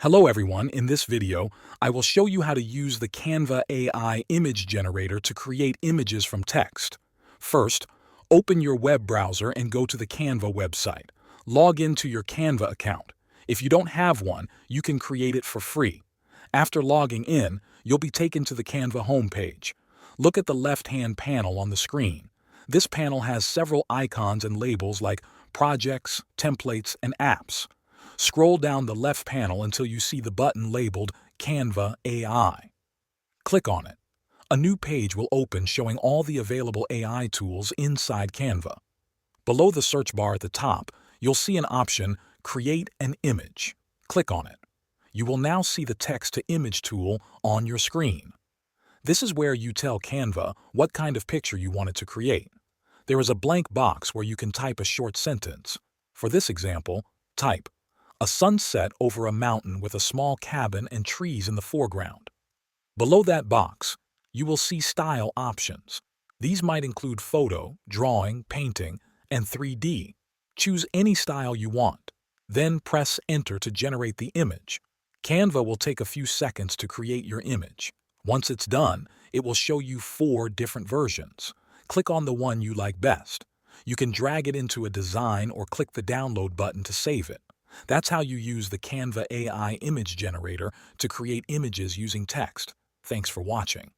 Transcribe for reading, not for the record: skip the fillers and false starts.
Hello everyone, in this video, I will show you how to use the Canva AI image generator to create images from text. First, open your web browser and go to the Canva website. Log into your Canva account. If you don't have one, you can create it for free. After logging in, you'll be taken to the Canva homepage. Look at the left-hand panel on the screen. This panel has several icons and labels like projects, templates, and apps. Scroll down the left panel until you see the button labeled Canva AI. Click on it. A new page will open showing all the available AI tools inside Canva. Below the search bar at the top, you'll see an option, Create an Image. Click on it. You will now see the text-to-image tool on your screen. This is where you tell Canva what kind of picture you want it to create. There is a blank box where you can type a short sentence. For this example, type, "A sunset over a mountain with a small cabin and trees in the foreground." Below that box, you will see style options. These might include photo, drawing, painting, and 3D. Choose any style you want. Then press Enter to generate the image. Canva will take a few seconds to create your image. Once it's done, it will show you 4 different versions. Click on the one you like best. You can drag it into a design or click the download button to save it. That's how you use the Canva AI image generator to create images using text. Thanks for watching.